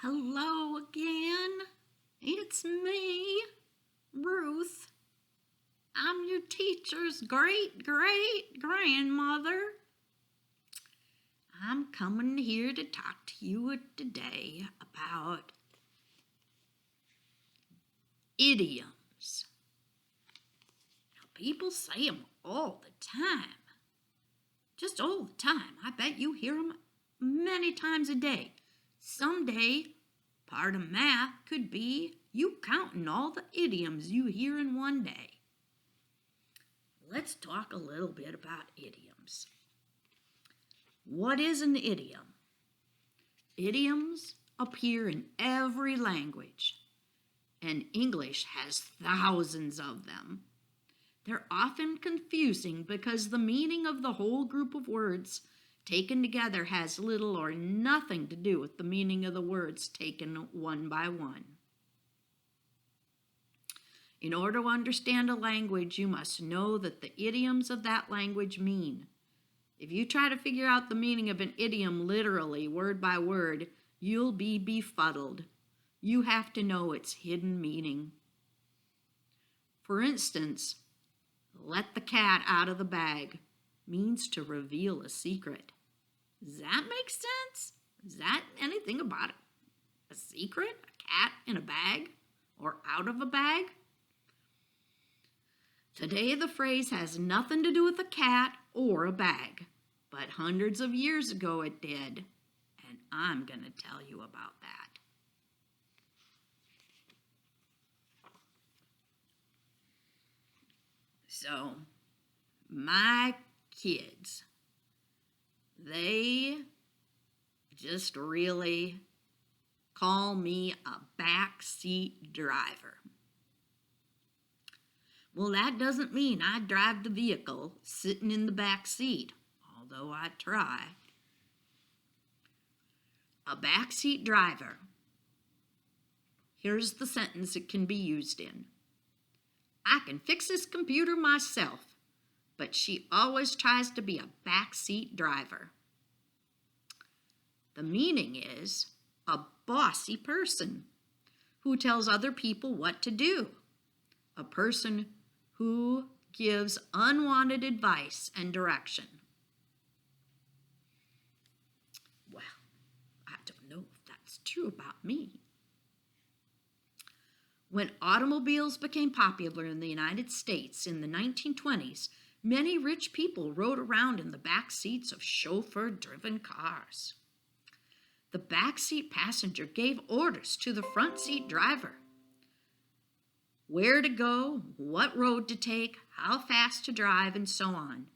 Hello again. It's me, Ruth. I'm your teacher's great-great-grandmother. I'm coming here to talk to you today about idioms. Now, people say them all the time. Just all the time. I bet you hear them many times a day. Someday, part of math could be you counting all the idioms you hear in one day. Let's talk a little bit about idioms. What is an idiom? Idioms appear in every language, and English has thousands of them. They're often confusing because the meaning of the whole group of words taken together has little or nothing to do with the meaning of the words taken one by one. In order to understand a language, you must know that the idioms of that language mean. If you try to figure out the meaning of an idiom literally, word by word, you'll be befuddled. You have to know its hidden meaning. For instance, let the cat out of the bag means to reveal a secret. Does that make sense? Is that anything about it? A secret? A cat in a bag? Or out of a bag? Today the phrase has nothing to do with a cat or a bag, but hundreds of years ago it did, and I'm going to tell you about that. So, my kids, they just really call me a backseat driver. Well, that doesn't mean I drive the vehicle sitting in the back seat, although I try. A backseat driver. Here's the sentence it can be used in. I can fix this computer myself, but she always tries to be a backseat driver. The meaning is a bossy person who tells other people what to do, a person who gives unwanted advice and direction. Well, I don't know if that's true about me. When automobiles became popular in the United States in the 1920s, many rich people rode around in the back seats of chauffeur-driven cars. The backseat passenger gave orders to the front seat driver. Where to go, what road to take, how fast to drive, and so on.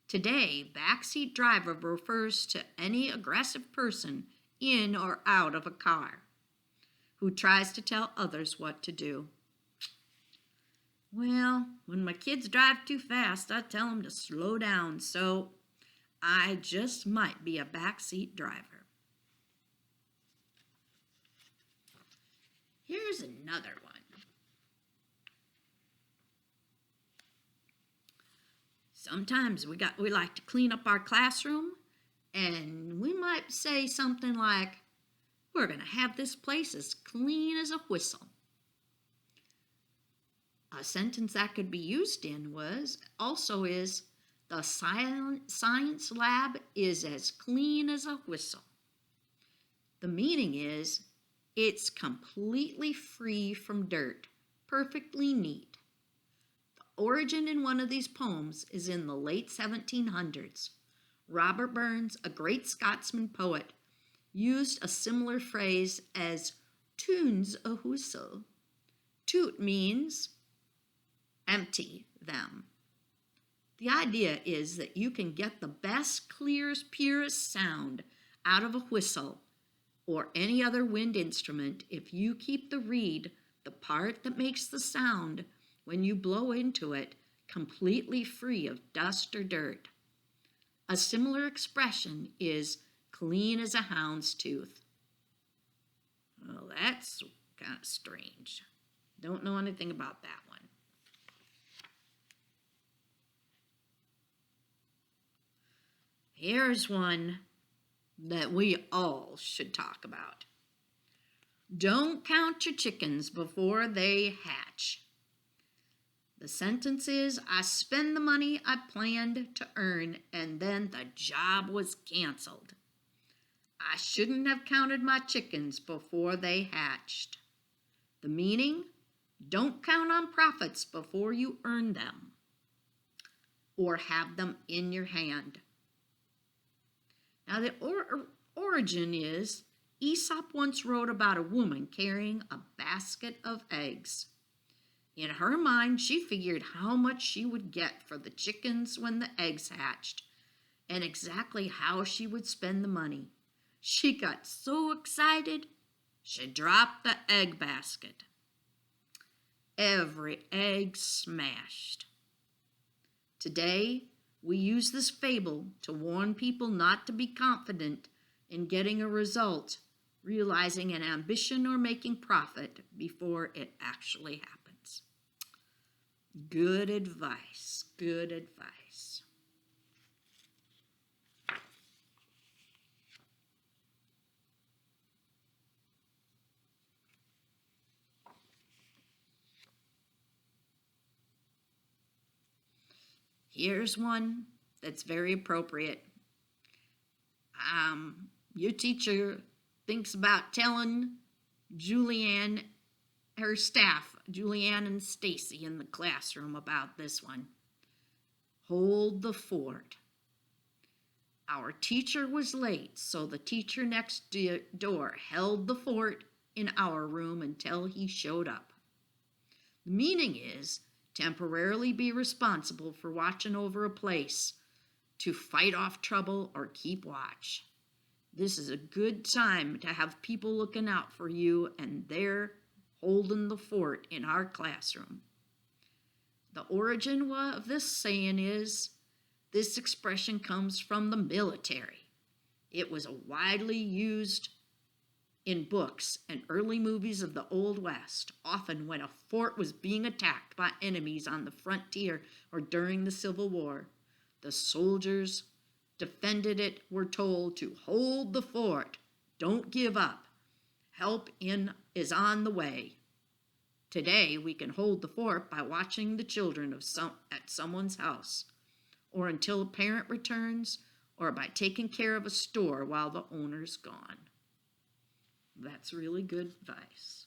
Today, backseat driver refers to any aggressive person in or out of a car who tries to tell others what to do. Well, when my kids drive too fast, I tell them to slow down, so I just might be a backseat driver. Here's another one. Sometimes we like to clean up our classroom, and we might say something like, we're going to have this place as clean as a whistle. A sentence that could be used in is, the science lab is as clean as a whistle. The meaning is, it's completely free from dirt, perfectly neat. The origin in one of these poems is in the late 1700s. Robert Burns, a great Scotsman poet, used a similar phrase as tunes a whistle. Toot means empty them. The idea is that you can get the best, clearest, purest sound out of a whistle or any other wind instrument if you keep the reed, the part that makes the sound, when you blow into it, completely free of dust or dirt. A similar expression is clean as a hound's tooth. Well, that's kind of strange. Don't know anything about that one. Here's one that we all should talk about. Don't count your chickens before they hatch. The sentence is, I spend the money I planned to earn, and then the job was canceled. I shouldn't have counted my chickens before they hatched. The meaning, don't count on profits before you earn them or have them in your hand. Now, the origin is, Aesop once wrote about a woman carrying a basket of eggs. In her mind, she figured how much she would get for the chickens when the eggs hatched and exactly how she would spend the money. She got so excited, she dropped the egg basket. Every egg smashed. Today, we use this fable to warn people not to be confident in getting a result, realizing an ambition or making profit before it actually happens. Good advice, good advice. Here's one that's very appropriate. Your teacher thinks about telling Julianne, her staff, Julianne and Stacy in the classroom about this one. Hold the fort. Our teacher was late, so the teacher next door held the fort in our room until he showed up. The meaning is, temporarily be responsible for watching over a place, to fight off trouble or keep watch. This is a good time to have people looking out for you, and they're holding the fort in our classroom. The origin of this saying is, this expression comes from the military. It was widely used in books and early movies of the Old West, often when a fort was being attacked by enemies on the frontier or during the Civil War. The soldiers defended it were told to hold the fort, don't give up. Help is on the way. Today, we can hold the fort by watching the children at someone's house, or until a parent returns, or by taking care of a store while the owner's gone. That's really good advice.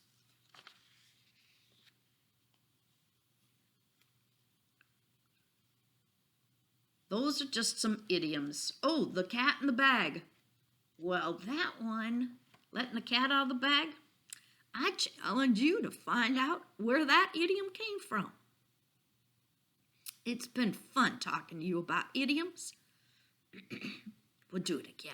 Those are just some idioms. Oh, the cat in the bag. Well, that one, letting the cat out of the bag, I challenge you to find out where that idiom came from. It's been fun talking to you about idioms. We'll do it again.